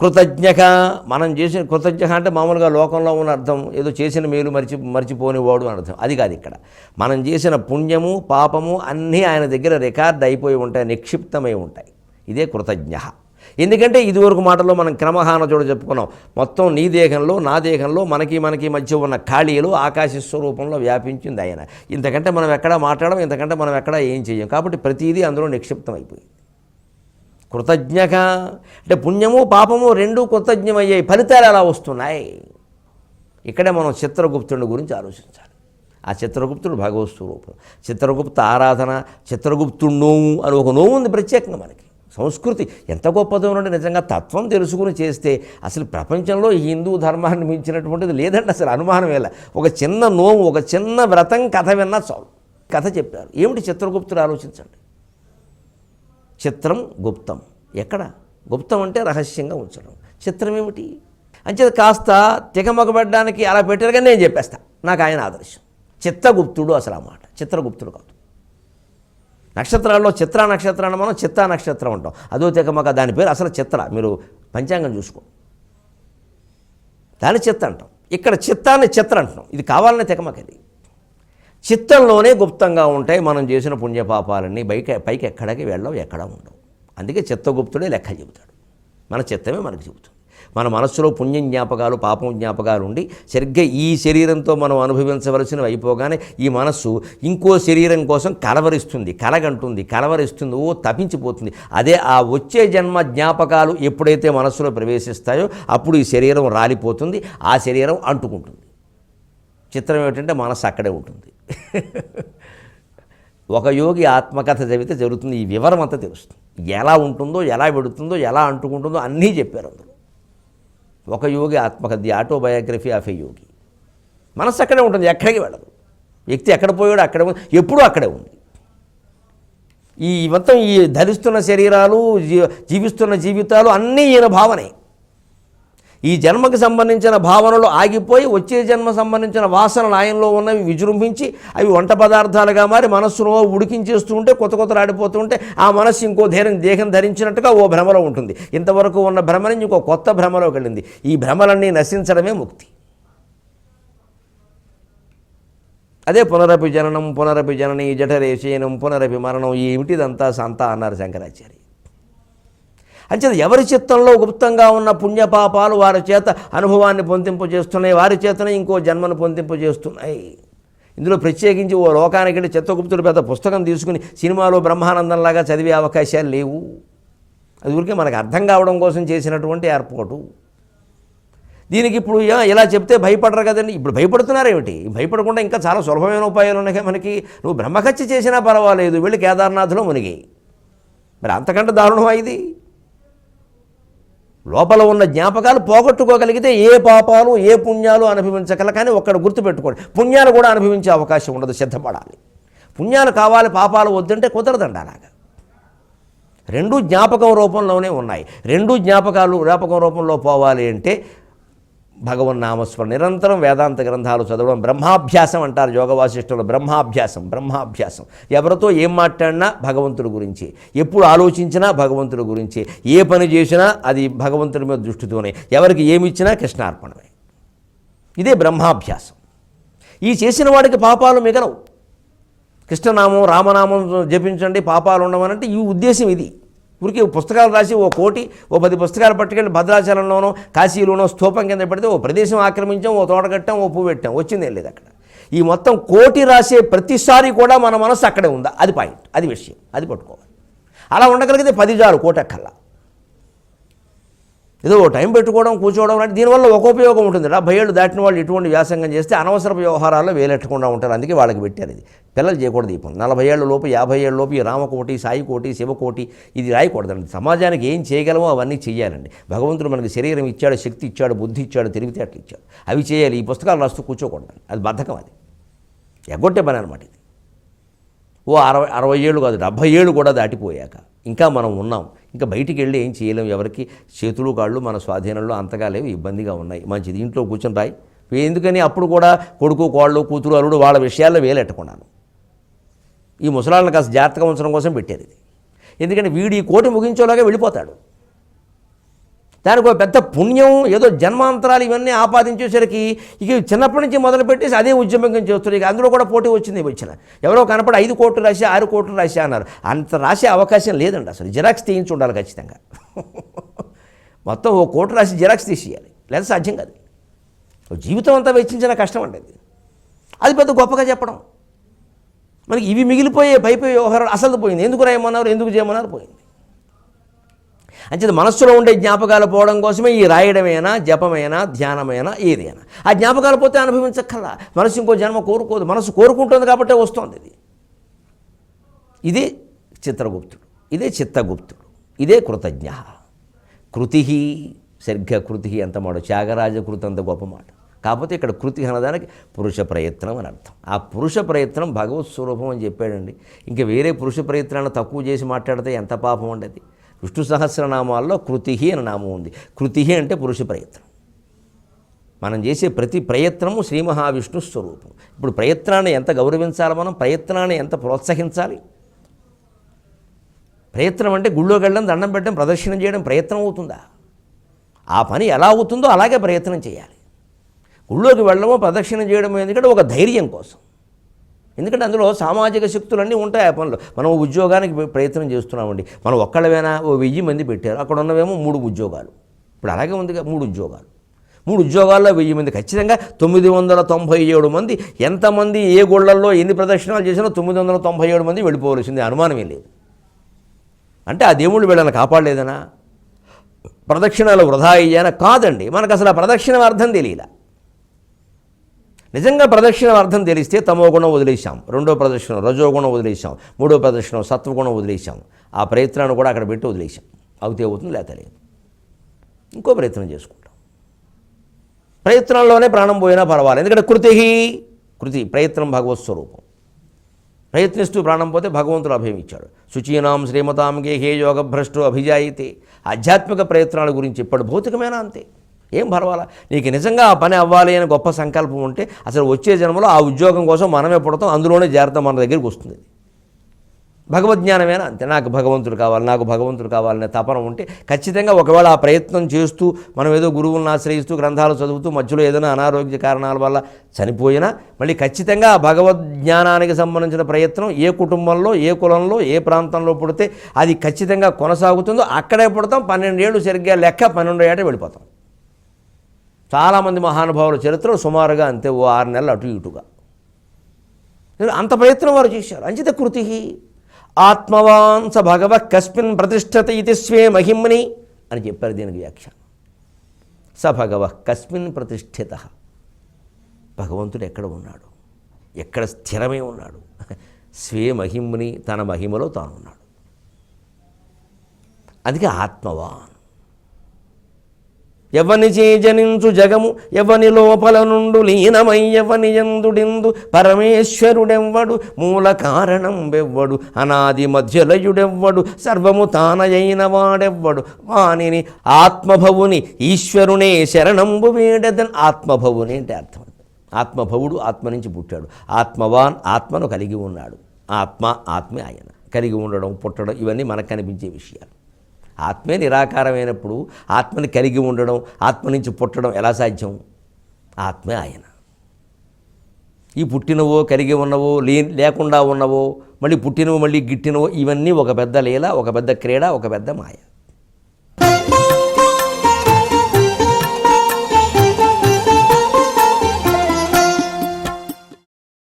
కృతజ్ఞక, మనం చేసిన కృతజ్ఞక అంటే మామూలుగా లోకంలో ఉన్న అర్థం ఏదో చేసిన మేలు మర్చిపోనివాడు అని అర్థం. అది కాదు ఇక్కడ. మనం చేసిన పుణ్యము పాపము అన్నీ ఆయన దగ్గర రికార్డ్ అయిపోయి ఉంటాయి, నిక్షిప్తమై ఉంటాయి. ఇదే కృతజ్ఞ. ఎందుకంటే ఇదివరకు మాటల్లో మనం క్రమహాన చోట చెప్పుకున్నాం, మొత్తం నీ దేహంలో నా దేహంలో మనకి మధ్య ఉన్న ఖాళీలు ఆకాశ స్వరూపంలో వ్యాపించింది ఆయన. ఇంతకంటే మనం ఎక్కడా మాట్లాడడం, ఇంతకంటే మనం ఎక్కడా ఏం చేయం. కాబట్టి ప్రతిదీ అందులో నిక్షిప్తం అయిపోయింది. కృతజ్ఞక అంటే పుణ్యము పాపము రెండూ కృతజ్ఞమయ్యాయి, ఫలితాలు ఎలా వస్తున్నాయి. ఇక్కడే మనం చిత్రగుప్తుడి గురించి ఆలోచించాలి. ఆ చిత్రగుప్తుడు భగవత్ స్వరూపం. చిత్రగుప్త ఆరాధన, చిత్రగుప్తుడు నోము అని ఒక నోము ఉంది ప్రత్యేకంగా. మనకి సంస్కృతి ఎంత గొప్పదో నుండి నిజంగా తత్వం తెలుసుకుని చేస్తే అసలు ప్రపంచంలో హిందూ ధర్మాన్ని మించినటువంటిది లేదండి. అసలు అనుమానం వేళ ఒక చిన్న నోము, ఒక చిన్న వ్రతం కథ విన్నా చాలు. కథ చెప్పారు. ఏమిటి చిత్రగుప్తుడు ఆలోచించండి. చిత్రం గుప్తం. ఎక్కడ గుప్తం అంటే రహస్యంగా ఉంచడం, చిత్రం ఏమిటి అంచేది కాస్త తెగమగబడ్డానికి అలా పెట్టారు. కానీ నేను చెప్పేస్తా, నాకు ఆయన ఆదర్శం. చిత్తగుప్తుడు అసలు ఆ మాట, చిత్రగుప్తుడు కాదు. నక్షత్రాల్లో చిత్ర నక్షత్రాన్ని మనం చిత్తా నక్షత్రం అంటాం, అదో తెగమగ. దాని పేరు అసలు చిత్ర. మీరు పంచాంగం చూసుకో, దాన్ని చిత్త అంటాం. ఇక్కడ చిత్తాన్ని చిత్ర అంటున్నాం. ఇది కావాలనే తెగమగది. చిత్తంలోనే గుప్తంగా ఉంటాయి మనం చేసిన పుణ్యపాపాలన్నీ. పైకి ఎక్కడికి వెళ్ళవు, ఎక్కడా ఉండవు. అందుకే చిత్తగుప్తుడే లెక్కలు చెబుతాడు. మన చిత్తమే మనకు చెబుతుంది. మన మనస్సులో పుణ్యం జ్ఞాపకాలు పాపం జ్ఞాపకాలు ఉండి సరిగ్గా ఈ శరీరంతో మనం అనుభవించవలసినవి అయిపోగానే ఈ మనస్సు ఇంకో శరీరం కోసం కలగంటుంది, కలవరిస్తుంది, తపించిపోతుంది. అదే ఆ వచ్చే జన్మ జ్ఞాపకాలు ఎప్పుడైతే మనస్సులో ప్రవేశిస్తాయో అప్పుడు ఈ శరీరం రాలిపోతుంది, ఆ శరీరం అంటుకుంటుంది. చిత్రం ఏమిటంటే మనస్సు అక్కడే ఉంటుంది. ఒక యోగి ఆత్మకథ చదివితే జరుగుతుంది, ఈ వివరం అంతా తెలుస్తుంది. ఎలా ఉంటుందో, ఎలా వెడుతుందో, ఎలా అంటుకుంటుందో అన్నీ చెప్పారు అందులో. ఒక యోగి ఆత్మకథ, ది ఆటోబయోగ్రఫీ ఆఫ్ ఏ యోగి. మనస్సు అక్కడే ఉంటుంది, ఎక్కడికి వెళ్ళదు. వ్యక్తి ఎక్కడ పోయాడో అక్కడే ఉంది, ఎప్పుడూ అక్కడే ఉంది. ఈ మొత్తం ఈ ధరిస్తున్న శరీరాలు, జీవిస్తున్న జీవితాలు అన్నీ ఈయన భావనే. ఈ జన్మకి సంబంధించిన భావనలు ఆగిపోయి వచ్చే జన్మ సంబంధించిన వాసనలు ఆయనలో ఉన్నవి విజృంభించి అవి వంట పదార్థాలుగా మారి మనస్సును ఉడికించేస్తూ ఉంటే కొత్త రాడిపోతూ ఉంటే ఆ మనస్సు ఇంకో దేహం ధరించినట్టుగా ఓ భ్రమలో ఉంటుంది. ఇంతవరకు ఉన్న భ్రమ నుంచి ఇంకో కొత్త భ్రమలోకి వెళ్ళింది. ఈ భ్రమలన్నీ నశించడమే ముక్తి. అదే పునరపి జననం పునరపి జనని జఠరే శయనం పునరపి మరణం. ఏమిటిదంతా సంతా అన్నారు శంకరాచార్య. అంచేత ఎవరి చిత్తంలో గుప్తంగా ఉన్న పుణ్యపాపాలు వారి చేత అనుభవాన్ని పొందింపజేస్తున్నాయి, వారి చేతనే ఇంకో జన్మను పొందింపజేస్తున్నాయి. ఇందులో ప్రత్యేకించి ఓ లోకానికి వెళ్ళి చిత్తగుప్తుడు పెద్ద పుస్తకం తీసుకుని సినిమాలో బ్రహ్మానందంలాగా చదివే అవకాశాలు లేవు. అది ఊరికే మనకు అర్థం కావడం కోసం చేసినటువంటి ఏర్పాటు. దీనికి ఇప్పుడు ఇలా చెప్తే భయపడరు కదండి. ఇప్పుడు భయపడుతున్నారేమిటి? భయపడకుండా ఇంకా చాలా సులభమైన ఉపాయాలు ఉన్నాయి మనకి. నువ్వు బ్రహ్మహత్య చేసినా పర్వాలేదు, వెళ్ళి కేదార్నాథ్లో మునిగి. మరి అంతకంటే దారుణమా ఇది? లోపల ఉన్న జ్ఞాపకాలు పోగొట్టుకోగలిగితే ఏ పాపాలు ఏ పుణ్యాలు అనుభవించగల. కానీ ఒక్కడ గుర్తుపెట్టుకోండి, పుణ్యాలు కూడా అనుభవించే అవకాశం ఉండదు, సిద్ధపడాలి. పుణ్యాలు కావాలి, పాపాలు వద్దంటే కుదరదండి. అలాగా రెండూ జ్ఞాపకం రూపంలోనే ఉన్నాయి. రెండూ జ్ఞాపకం రూపంలో పోవాలి అంటే భగవన్నామస్మరణ, నిరంతరం వేదాంత గ్రంథాలు చదవడం, బ్రహ్మాభ్యాసం అంటారు యోగ వాసిష్ఠులు. బ్రహ్మాభ్యాసం. ఎవరితో ఏం మాట్లాడినా భగవంతుడి గురించి, ఎప్పుడు ఆలోచించినా భగవంతుడి గురించి, ఏ పని చేసినా అది భగవంతుడి మీద దృష్టితోనే, ఎవరికి ఏమిచ్చినా కృష్ణార్పణమే. ఇదే బ్రహ్మాభ్యాసం. ఈ చేసిన వాడికి పాపాలు మిగలవు. కృష్ణనామం రామనామం జపించండి పాపాలు ఉండవనంటే ఈ ఉద్దేశం ఇది. ఊరికి పుస్తకాలు రాసి ఓ 10 పుస్తకాలు పట్టుకెళ్ళి భద్రాచలంలోనో కాశీలోనో స్తూపం కింద పెడితే ఓ ప్రదేశం ఆక్రమించాం, ఓ తోట కట్టాం, ఓ పువ్వు పెట్టాం, వచ్చిందేం లేదు అక్కడ. ఈ మొత్తం 1 రాసే ప్రతిసారి కూడా మన మనసు అక్కడే ఉందా? అది పాయింట్, అది విషయం, అది పట్టుకోవాలి. అలా ఉండగలిగితే 10 చాలు, 1 అక్కర్లా. ఏదో ఓ టైం పెట్టుకోవడం కూర్చోవడం అంటే దీనివల్ల ఒక ఉపయోగం ఉంటుంది. 70 ఏళ్ళు దాటిన వాళ్ళు ఇటువంటి వ్యాసంగం చేస్తే అనవసరపు వ్యవహారాల్లో వేలెట్టకుండా ఉంటారు. అందుకే వాళ్ళకి పెట్టారు ఇది. పిల్లలు చేయకూడదు ఈ పని. 40 ఏళ్ళ లోపు 50 ఏళ్ళ లోపు ఈ రామకోటి, సాయికోటి, శివకోటి ఇది రాయకూడదండి. సమాజానికి ఏం చేయగలమో అవన్నీ చేయాలండి. భగవంతుడు మనకి శరీరం ఇచ్చాడు, శక్తి ఇచ్చాడు, బుద్ధి ఇచ్చాడు, తెలివితేటలు ఇచ్చాడు, అవి చేయాలి. ఈ పుస్తకాలు రాస్తూ కూర్చోకూడదు, అది బద్ధకం, అది ఎగ్గొట్టే పని అనమాట. ఇది ఓ 60 ఏళ్ళు కాదు 70 ఏళ్ళు కూడా దాటిపోయాక ఇంకా మనం ఉన్నాం. ఇంకా బయటికి వెళ్ళి ఏం చేయలేము. ఎవరికి చేతులు కాళ్ళు మన స్వాధీనంలో అంతగా లేవు, ఇబ్బందిగా ఉన్నాయి. మంచిది ఇంట్లో కూర్చొని రాయి. ఎందుకని అప్పుడు కూడా కొడుకు కోళ్ళు కూతురు అల్లుడు వాళ్ళ విషయాల్లో వేలెట్టకున్నాను. ఈ ముసలాళ్ళని కాస్త జాగ్రత్తగా ఉంచడం కోసం పెట్టారు ఇది. ఎందుకంటే వీడు ఈ కోటి ముగించేలాగా వెళ్ళిపోతాడు. దానికి ఒక పెద్ద పుణ్యం ఏదో జన్మాంతరాలు ఇవన్నీ ఆపాదించేసరికి ఇక చిన్నప్పటి నుంచి మొదలుపెట్టేసి అదే ఉద్యమంగా చేస్తారు. ఇక అందులో కూడా పోటీ వచ్చిన ఎవరో కనపడి 5 కోట్లు రాశా 6 కోట్లు రాశా అన్నారు. అంత రాసే అవకాశం లేదండి. అసలు జిరాక్స్ తీయించి ఉండాలి ఖచ్చితంగా. మొత్తం 1 కోటి రాసి జిరాక్స్ తీసేయాలి, లేదా సాధ్యం కాదు. జీవితం అంతా వెచ్చించిన కష్టం అండి అది పెద్ద గొప్పగా చెప్పడం. మనకి ఇవి మిగిలిపోయే పైపోయే వ్యవహారాలు అసలు పోయింది. ఎందుకు రాయమన్నారు, ఎందుకు చేయమన్నారు, పోయింది. అంచేది మనస్సులో ఉండే జ్ఞాపకాలు పోవడం కోసమే ఈ రాయడమైనా జపమైనా ధ్యానమైనా ఏదైనా. ఆ జ్ఞాపకాలు పోతే అనుభవించక్కల్లా. మనసు ఇంకో జన్మ కోరుకోదు, మనసు కోరుకుంటుంది కాబట్టే వస్తుంది ఇది. ఇదే చిత్రగుప్తుడు, ఇదే చిత్తగుప్తుడు, ఇదే కృతజ్ఞ. కృతి సరిగ్గా కృతి అంత మాట, త్యాగరాజ కృతి అంత గొప్ప మాట. కాకపోతే ఇక్కడ కృతి అన్నదానికి పురుష ప్రయత్నం అని అర్థం. ఆ పురుష ప్రయత్నం భగవత్ స్వరూపం అని చెప్పాడండి. ఇంకా వేరే పురుష ప్రయత్నాన్ని తక్కువ చేసి మాట్లాడితే ఎంత పాపం ఉండేది. విష్ణు సహస్రనామాల్లో కృతి అని నామం ఉంది. కృతి అంటే పురుష ప్రయత్నం. మనం చేసే ప్రతి ప్రయత్నము శ్రీ మహావిష్ణు స్వరూపం. ఇప్పుడు ప్రయత్నాన్ని ఎంత గౌరవించాలి, మనం ప్రయత్నాన్ని ఎంత ప్రోత్సహించాలి. ప్రయత్నం అంటే గుళ్ళోకి వెళ్ళడం, దండం పెట్టడం, ప్రదర్శనం చేయడం ప్రయత్నం అవుతుందా? ఆ పని ఎలా అవుతుందో అలాగే ప్రయత్నం చేయాలి. గుళ్ళోకి వెళ్ళడమో ప్రదక్షిణం చేయడమో ఎందుకంటే ఒక ధైర్యం కోసం. ఎందుకంటే అందులో సామాజిక శక్తులన్నీ ఉంటాయి. ఆ పనులు మనం ఉద్యోగానికి ప్రయత్నం చేస్తున్నామండి. మనం ఒక్కళ్ళవేనా 1000 మంది పెట్టారు, అక్కడ ఉన్నవేమో 3 ఉద్యోగాలు. ఇప్పుడు అలాగే ఉంది 3 ఉద్యోగాలు. 3 ఉద్యోగాల్లో 1000 మంది, ఖచ్చితంగా 997 మంది. ఎంతమంది ఏ గుళ్ళల్లో ఎన్ని ప్రదక్షిణాలు చేసినా 997 మంది వెళ్ళిపోవలసింది, అనుమానమే లేదు. అంటే ఆ దేవుళ్ళు వీళ్ళని కాపాడలేదనా, ప్రదక్షిణాలు వృధా అయ్యానా? కాదండి. మనకు అసలు ఆ ప్రదక్షిణ అర్థం తెలియలా. నిజంగా ప్రదక్షిణ అర్థం తెలిస్తే తమో గుణం వదిలేసాం, 2వ ప్రదక్షిణం రజోగుణం వదిలేసాం, 3వ ప్రదక్షిణం సత్వగుణం వదిలేసాం. ఆ ప్రయత్నాన్ని కూడా అక్కడ పెట్టి వదిలేసాం. అవుతే అవుతుంది, లేకపోతే లేదు. ఇంకో ప్రయత్నం చేసుకుంటాం. ప్రయత్నంలోనే ప్రాణం పోయినా పర్వాలేదు. ఎందుకంటే కృతి ప్రయత్నం భగవత్ స్వరూపం. ప్రయత్నిస్తూ ప్రాణం పోతే భగవంతుడు అభయం ఇచ్చాడు. శుచీనాం శ్రీమతాం గేహే యోగభ్రష్టు అభిజాయితే. ఆధ్యాత్మిక ప్రయత్నాల గురించి ఇప్పుడు భౌతికమైనా అంతే, ఏం పర్వాలా. నీకు నిజంగా ఆ పని అవ్వాలి అని గొప్ప సంకల్పం ఉంటే అసలు వచ్చే జన్మలో ఆ ఉద్యోగం కోసం మనమే పుడతాం, అందులోనే జాగ్రత్త మన దగ్గరికి వస్తుంది. భగవద్జ్ఞానమేనా అంతే. నాకు భగవంతుడు కావాలనే తపన ఉంటే ఖచ్చితంగా ఒకవేళ ఆ ప్రయత్నం చేస్తూ మనం ఏదో గురువులను ఆశ్రయిస్తూ గ్రంథాలు చదువుతూ మధ్యలో ఏదైనా అనారోగ్య కారణాల వల్ల చనిపోయినా మళ్ళీ ఖచ్చితంగా ఆ భగవద్జ్ఞానానికి సంబంధించిన ప్రయత్నం ఏ కుటుంబంలో, ఏ కులంలో, ఏ ప్రాంతంలో పుడితే అది ఖచ్చితంగా కొనసాగుతుందో అక్కడే పుడతాం. 12 ఏళ్ళు సరిగ్గా లెక్క, 12వ ఏట వెళ్ళిపోతాం. చాలామంది మహానుభావుల చరిత్రలో సుమారుగా అంతే, 6 నెలలు అటు ఇటుగా అంత ప్రయత్నం వారు చేశారు. అంచిత కృతి ఆత్మవాన్ స భగవ కస్మిన్ ప్రతిష్టత ఇది స్వే మహిమ్ని అని చెప్పారు. దీనికి వ్యాఖ్యానం స భగవ కస్మిన్ ప్రతిష్ఠిత. భగవంతుడు ఎక్కడ ఉన్నాడు, ఎక్కడ స్థిరమే ఉన్నాడు. స్వే మహిమ్ని, తన మహిమలో తానున్నాడు. అందుకే ఆత్మవాన్. ఎవని జనించు జగము ఎవని లోపల నుండు లీనమై ఎవని యందుడిందు పరమేశ్వరుడెవ్వడు, మూల కారణం వెవ్వడు, అనాది మధ్యలయుడెవ్వడు, సర్వము తానయైన వాడెవ్వడు, వానిని ఆత్మభవుని ఈశ్వరునే శరణంబు వేడదన్. ఆత్మభవుని అంటే అర్థం. ఆత్మభవుడు ఆత్మ నుంచి పుట్టాడు. ఆత్మవాన్ ఆత్మను కలిగి ఉన్నాడు. ఆత్మే ఆయన. కలిగి ఉండడం, పుట్టడం ఇవన్నీ మనకు కనిపించే విషయాలు. ఆత్మే నిరాకారమైనప్పుడు ఆత్మని కలిగి ఉండడం, ఆత్మ నుంచి పుట్టడం ఎలా సాధ్యం? ఆత్మే ఆయన. ఈ పుట్టినవో, కలిగి ఉన్నవో, లేకుండా ఉన్నవో, మళ్ళీ పుట్టినవో, మళ్ళీ గిట్టినవో, ఇవన్నీ ఒక పెద్ద లీల, ఒక పెద్ద క్రీడ, ఒక పెద్ద మాయ.